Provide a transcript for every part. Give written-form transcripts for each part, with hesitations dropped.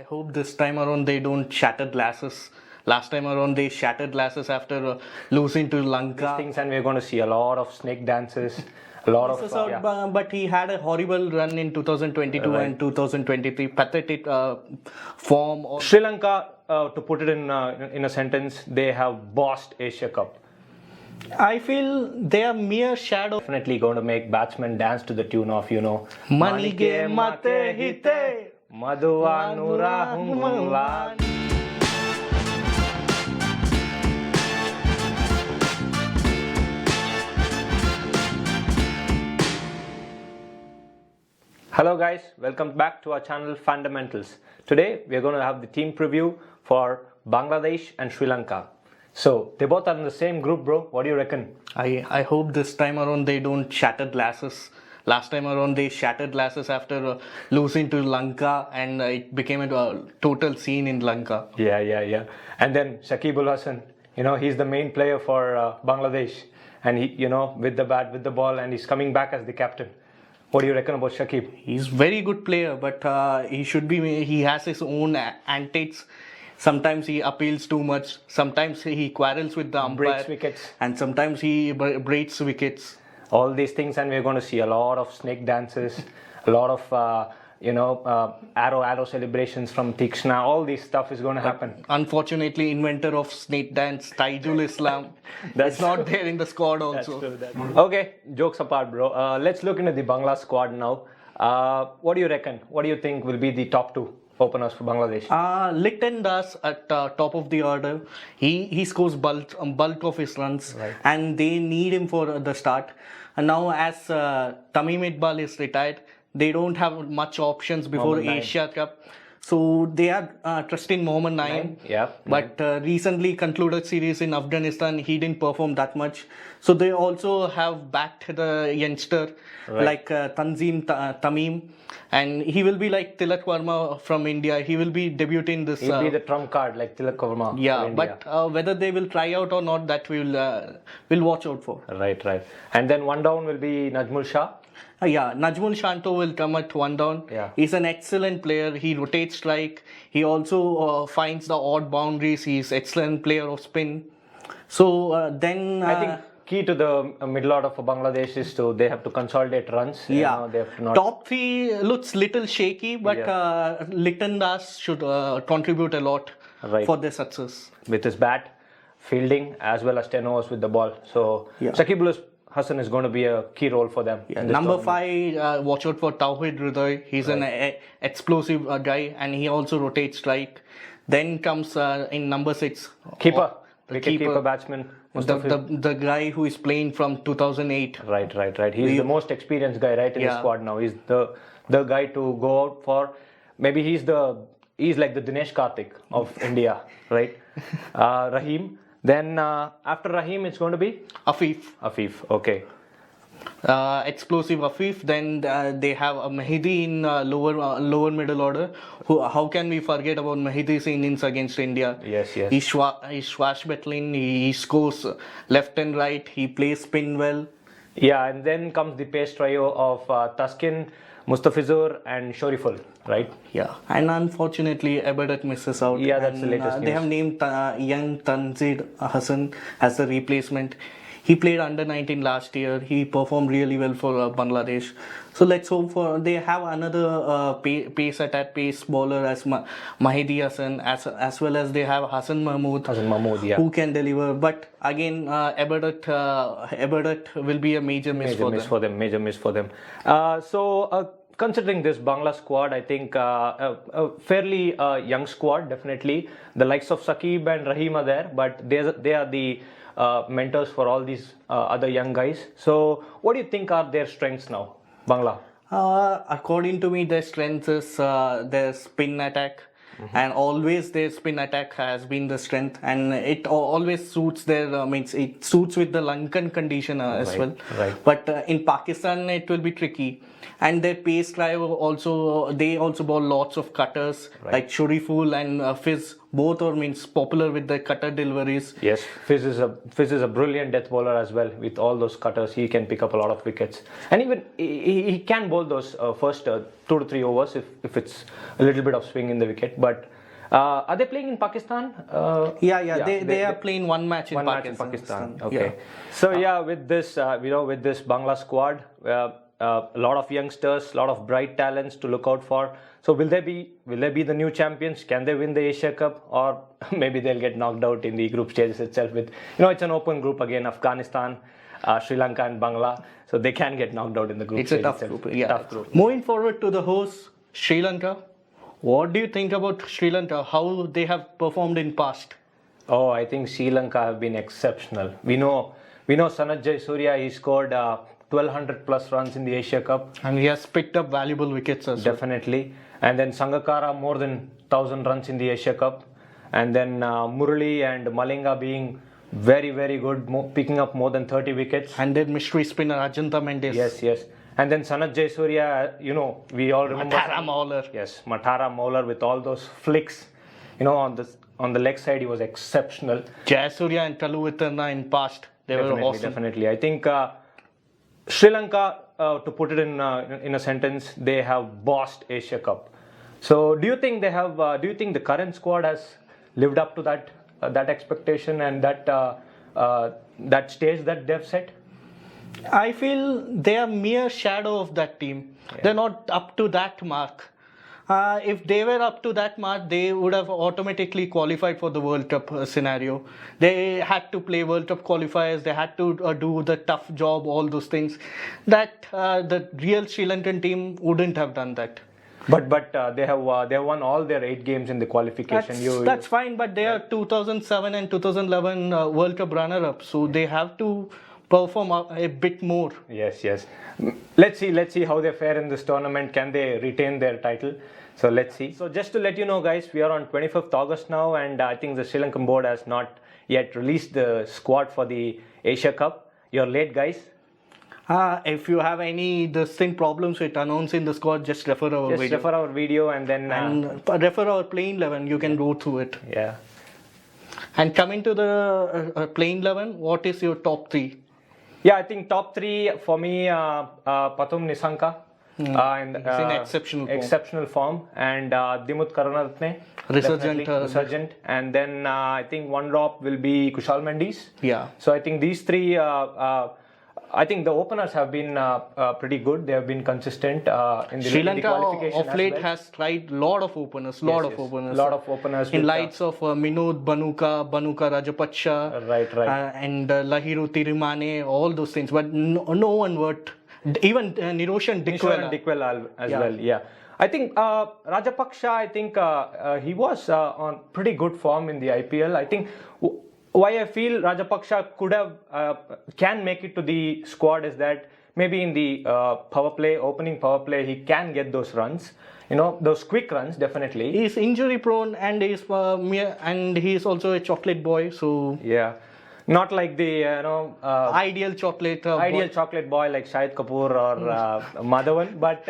I hope this time around they don't shatter glasses. Last time around they shattered glasses after losing to Lanka. Things, and we're going to see a lot of snake dances, a lot of. But he had a horrible run in 2022 and 2023. Pathetic form. Sri Lanka, to put it in a sentence, they have bossed Asia Cup. I feel they are mere shadow. Definitely going to make batsmen dance to the tune of, Manige mate hite Madhuvanura Humula. Hello guys, welcome back to our channel Fundamentals. Today we are going to have the team preview for Bangladesh and Sri Lanka. So they both are in the same group, bro. What do you reckon? I hope this time around they don't shatter glasses. Last time around they shattered glasses after losing to Lanka, and it became a total scene in Lanka. Yeah. And then Shakib Al Hasan, he's the main player for Bangladesh, and he, with the bat, with the ball, and he's coming back as the captain. What do you reckon about Shakib? He's very good player, but he has his own antics. Sometimes he appeals too much. Sometimes he quarrels with the umpire. Breaks wickets. And sometimes he breaks wickets. All these things, and we're going to see a lot of snake dances, a lot of arrow celebrations from Theekshana. All this stuff is going to happen. Unfortunately, inventor of snake dance, Taijul Islam, that's not there in the squad also. That's true. Okay, jokes apart, bro. Let's look into the Bangla squad now. What do you reckon? What do you think will be the top two openers for Bangladesh? Litton does at top of the order. He scores bulk of his runs, right, and they need him for the start. And now as Tamim is retired, they don't have much options before Asia Cup. So they are trusting Mohammad Naim. But recently concluded series in Afghanistan, he didn't perform that much. So they also have backed the youngster like Tanzid, Tamim. And he will be like Tilak Verma from India. He will be debuting this. He'll be the trump card like Tilak Verma. Yeah, but whether they will try out or not, that we'll watch out for. Right. And then one down will be Najmul Shah. Najmul Shanto will come at one down. Yeah. He's an excellent player. He rotates strike. He also finds the odd boundaries. He's excellent player of spin. So then I think key to the middle order for Bangladesh is they have to consolidate runs. They have to not... Top three looks little shaky, but Litton Das should contribute a lot for their success. With his bat, fielding, as well as 10 overs with the ball. So Shakib Al Hasan is going to be a key role for them. Number 5, watch out for Towhid Hridoy. He's an explosive guy, and he also rotates strike. Then comes in number 6, keeper batsman. The guy who is playing from 2008. Right. He's the most experienced guy in the squad now. He's the guy to go out for. Maybe he's like the Dinesh Karthik of India, right? Rahim. Then after Rahim, it's going to be Afif. Okay. Explosive Afif. Then they have a Mahedi in lower middle order. How can we forget about Mehedi's innings against India? Yes. He's swashbuckling. He scores left and right. He plays spin well. Yeah, and then comes the pace trio of Taskin, Mustafizur, and Shoriful, right? Yeah, and unfortunately, Ahmed misses out. Yeah, that's the latest news. They have named young Tanzid Hassan as the replacement. He played under 19 last year. He performed really well for Bangladesh. So let's hope they have another pace bowler as Mahesh Hassan, as well as they have Mahmud, who can deliver. But again, Ahmed will be a major miss for them. So considering this Bangla squad, I think a fairly young squad, definitely. The likes of Shakib and Rahim are there, but they are the mentors for all these other young guys. So what do you think are their strengths now, Bangla? According to me, their strength is their spin attack. And always their spin attack has been the strength, and it always suits it suits with the Lankan condition as well. Right. But in Pakistan it will be tricky, and their pace drive they also ball lots of cutters like Shoriful and Fizz. Both are popular with the cutter deliveries. Yes, Fizz is a brilliant death bowler as well. With all those cutters, he can pick up a lot of wickets, and even he can bowl those first 2 to 3 overs if it's a little bit of swing in the wicket. But are they playing in Pakistan? They are playing one match in one Pakistan. match in Pakistan. Okay. So with this, with this Bangla squad, a lot of youngsters, a lot of bright talents to look out for. So will they be the new champions? Can they win the Asia Cup, or maybe they'll get knocked out in the group stages itself? With it's an open group again, Afghanistan, Sri Lanka, and Bangla. So they can get knocked out in the group. It's a tough itself. group. Yeah. Tough group. Moving forward to the host, Sri Lanka. What do you think about Sri Lanka? How they have performed in past? Oh, I think Sri Lanka have been exceptional. We know Sanat Jayasuriya, he scored 1,200 plus runs in the Asia Cup. And he has picked up valuable wickets as well. Definitely. And then Sangakkara, more than 1,000 runs in the Asia Cup. And then Murali and Malinga being very, very good, picking up more than 30 wickets. And then mystery spinner Ajanta Mendes. Yes. And then Sanat Jayasuriya, we all remember. Mathara Mauler. Yes, Mathara Mauler with all those flicks. On the leg side, he was exceptional. Jayasuriya and Taluvithana in past, they were awesome. Definitely. I think Sri Lanka, to put it in a sentence, they have bossed Asia Cup. So do you think they have? Do you think the current squad has lived up to that expectation and that stage that they've set? I feel they are mere shadow of that team. Yeah. They're not up to that mark. If they were up to that mark, they would have automatically qualified for the World Cup scenario. They had to play World Cup qualifiers. They had to do the tough job, all those things. That the real Sri Lankan team wouldn't have done that. But they have won all their 8 games in the qualification. That's fine, but they are 2007 and 2011 World Cup runner-up, so they have to perform a bit more. Yes. Let's see how they fare in this tournament. Can they retain their title? So let's see. So just to let you know, guys, we are on 25th August now, and I think the Sri Lankan board has not yet released the squad for the Asia Cup. You're late, guys. If you have any distinct problems with announcing the squad, just refer our video. Refer our video and then refer our playing 11. You can go through it. Yeah. And coming to the playing 11, what is your top 3? Yeah, I think top 3 for me, Pathum Nisanka. He's in exceptional form. And Dimut Karunaratne. Resurgent. And then I think one drop will be Kushal Mendes. Yeah. So I think these 3, I think the openers have been pretty good. They have been consistent in the Sri Lanka qualification of late has tried lot of openers. Lot of openers. In lights of Minod, Banuka Rajapaksha. Right. And Lahiru Tirimane, all those things. But no one worked. Even Niroshan Dikwela as well. Yeah. I think Rajapaksha, I think he was on pretty good form in the IPL. I think why I feel Rajapaksha can make it to the squad is that maybe in the opening power play, he can get those runs. Those quick runs, definitely. He's injury prone and he's also a chocolate boy. So yeah. Not like the ideal chocolate boy like Shahid Kapoor or Madhavan, but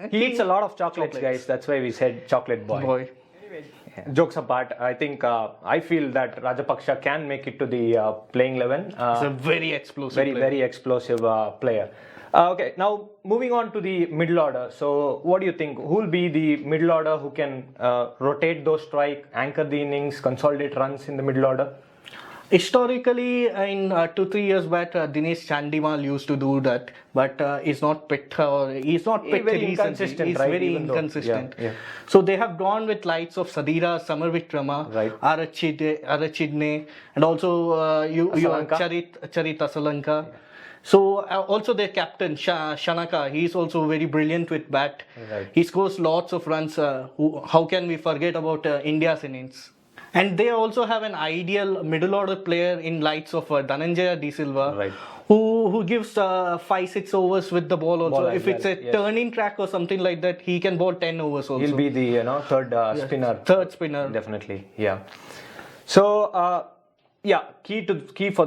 he eats a lot of chocolates, guys. That's why we said chocolate boy. Yeah. Jokes apart, I think I feel that Rajapaksha can make it to the playing 11. He's a very explosive very explosive player. Okay, now moving on to the middle order. So what do you think? Who will be the middle order who can rotate those strike, anchor the innings, consolidate runs in the middle order? Historically, in 2-3 years back, Dinesh Chandimal used to do that, but he's not picked recently. He's very inconsistent. Yeah. So they have gone with lights of Sadira, Samar Vikrama, Arachidne, and also you Charit Asalanka. Yeah. So also their captain Shanaka, he's also very brilliant with bat. Right. He scores lots of runs. How can we forget about India's innings? And they also have an ideal middle order player in lights of Dhananjaya De Silva, right, who gives 5-6 overs with the ball also. If it's a turning track or something like that, he can bowl 10 overs also. He'll be the third spinner. Third spinner. Definitely, yeah. So, key for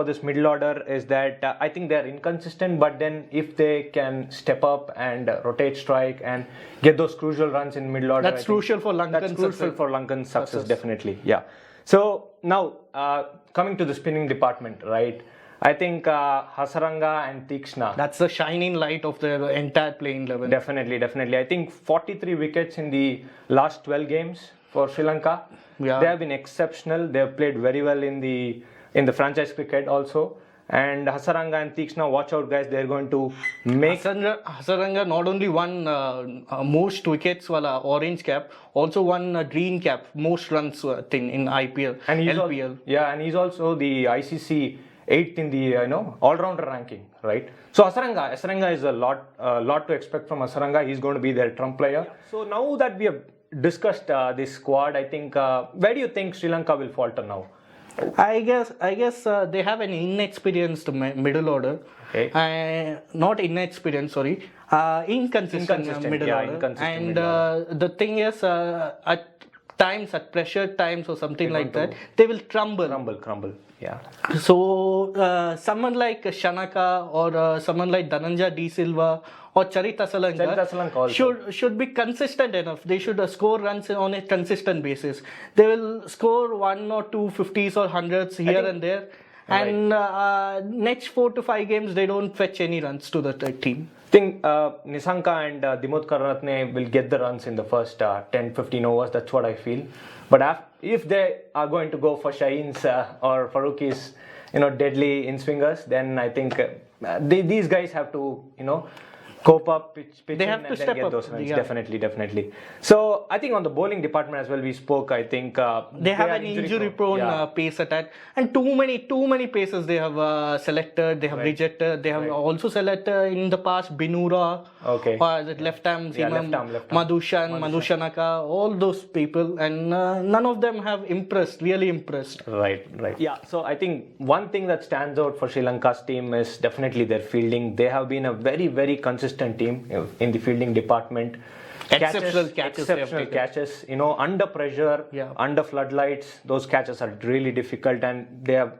this middle order is that I think they're inconsistent, but then if they can step up and rotate strike and get those crucial runs in middle order, that's crucial for Lankan's success, definitely. Yeah. So now coming to the spinning department, right? I think Hasaranga and Theekshana. That's the shining light of their entire playing level. Definitely, definitely. I think 43 wickets in the last 12 games for Sri Lanka. Yeah. They have been exceptional. They have played very well in the franchise cricket also. And Hasaranga and Theekshana, watch out guys, they're going to make... Hasaranga not only won most wickets wala orange cap, also won green cap, most runs thing in IPL, and LPL. And he's also the ICC 8th in the all-rounder ranking, right? So Hasaranga is a lot to expect from Hasaranga. He's going to be their trump player. So now that we have discussed this squad, I think where do you think Sri Lanka will falter now? I guess they have an inexperienced middle order. Okay. Not inexperienced, sorry. Inconsistent middle order. Inconsistent the thing is, at times, at pressure times or something like that, they will crumble. Yeah. So someone like Shanaka or someone like Dhananjay D. Silva or Charith Asalanka should be consistent enough. They should score runs on a consistent basis. They will score 1 or 2 50s or 100s here and there. And next 4 to 5 games, they don't fetch any runs to the team. I think Nisanka and Dimod Karunaratne will get the runs in the first 10-15 overs. That's what I feel. But if they are going to go for Shaheen's or Farooqi's, deadly in-swingers, then I think these guys have to, cope up, pitch they have to step up those runs. Yeah. Definitely. So I think on the bowling department as well, we spoke. I think they have an injury-prone pace attack, and too many paces they have selected. They have rejected. They have also selected in the past Binura, left arm seaman, Madhushanaka, all those people, and none of them have really impressed. Right. Yeah. So I think one thing that stands out for Sri Lanka's team is definitely their fielding. They have been a very, very consistent team in the fielding department. Exceptional catches. Under pressure, under floodlights, those catches are really difficult, and they have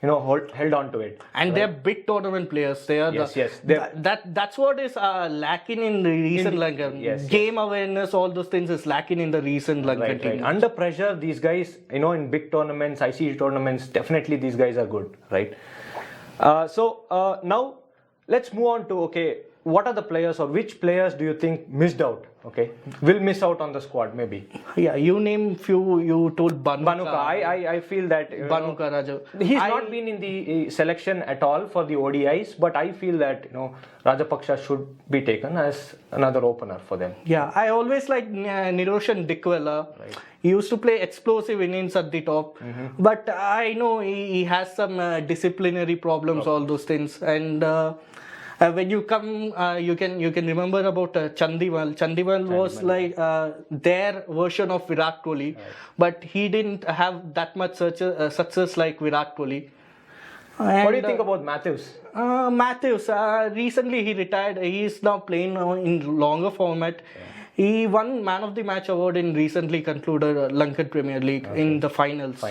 held on to it. And they're big tournament players. They are that's what is lacking in the recent Lankan game awareness. All those things is lacking in the recent Lankan team. Under pressure, these guys, in big tournaments, ICC tournaments, definitely these guys are good, right? So now let's move on to what are the players, or which players do you think missed out? Will miss out on the squad maybe. Yeah, you name few. You told Banuka. I feel that Banuka Raja. He's not been in the selection at all for the ODIs, but I feel that Rajapaksha should be taken as another opener for them. Yeah, I always like Niroshan Dikwella. Right. He used to play explosive innings at the top, but I know he has some disciplinary problems, all those things, and. When you come, you can remember about Chandimal. Chandimal was like their version of Virat Kohli, but he didn't have that much success like Virat Kohli. And, what do you think about Matthews? Matthews, recently he retired. He is now playing in longer format. He won Man of the Match award in recently concluded Lankan Premier League in the finals.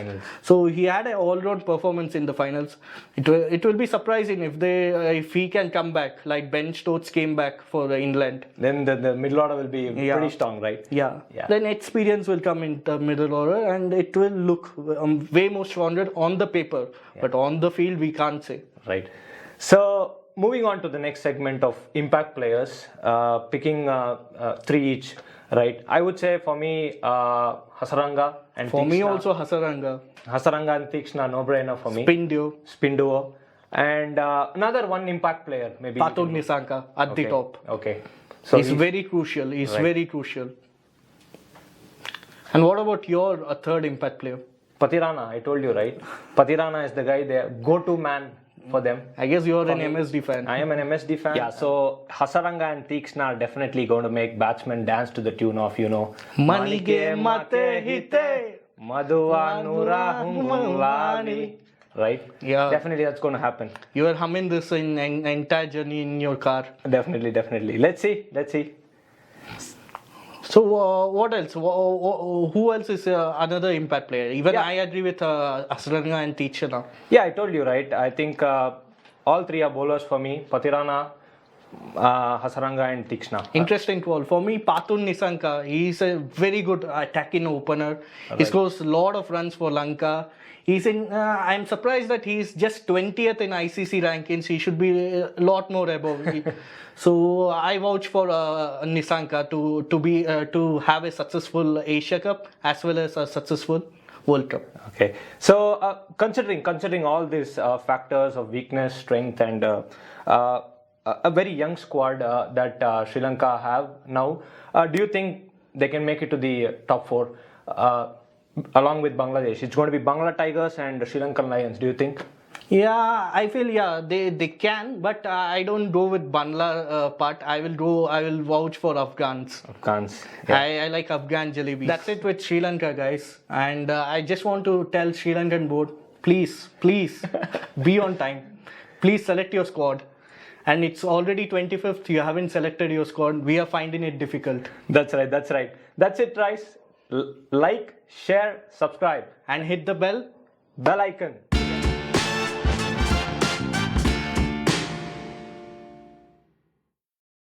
So he had an all-round performance in the finals. It will be surprising if he can come back like Ben Stokes came back for England. Then the middle order will be pretty strong, right? Yeah. Then experience will come in the middle order, and it will look way more stronger on the paper, but on the field we can't say. Right. So. Moving on to the next segment of impact players, picking 3 each, right? I would say for me, Hasaranga and For me also Hasaranga. Hasaranga and Theekshana, no-brainer for me. Spin duo. And another one impact player, maybe. Patong Nisanka at the top. Okay. So he's very crucial. He's very crucial. And what about your third impact player? Pathirana, I told you, right? Pathirana is the guy, their go-to man for them. I guess you're an MSD fan. I am an MSD fan. Yeah, so Hasaranga and Theekshana are definitely going to make batsmen dance to the tune of, Manige mate hite Madhuvanura Humulani. Right? Yeah. Definitely that's going to happen. You are humming this in entire journey in your car. Definitely. Let's see. So what else? Who else is another impact player? Even I agree with Hasaranga and Theekshana. Yeah, I told you, right? I think all 3 are bowlers for me. Pathirana, Hasaranga and Theekshana. Interesting call. For me, Pathun Nissanka, he's a very good attacking opener. He scores a lot of runs for Lanka. He's in. I'm surprised that he's just 20th in ICC rankings. He should be a lot more above. So I vouch for Nissanka to have a successful Asia Cup as well as a successful World Cup. Okay. So considering all these factors of weakness, strength, and a very young squad that Sri Lanka have now, do you think they can make it to the top four along with Bangladesh? It's going to be Bangla Tigers and Sri Lankan Lions. Do you think? Yeah, I feel they can, but I don't go with Bangla part. I will vouch for Afghans. Afghans. Yeah. I like Afghan jalebi. That's it with Sri Lanka, guys. And I just want to tell Sri Lankan board, please be on time. Please select your squad. And it's already 25th. You haven't selected your squad. We are finding it difficult. That's right. That's it, guys. Like, share, subscribe, and hit the bell icon.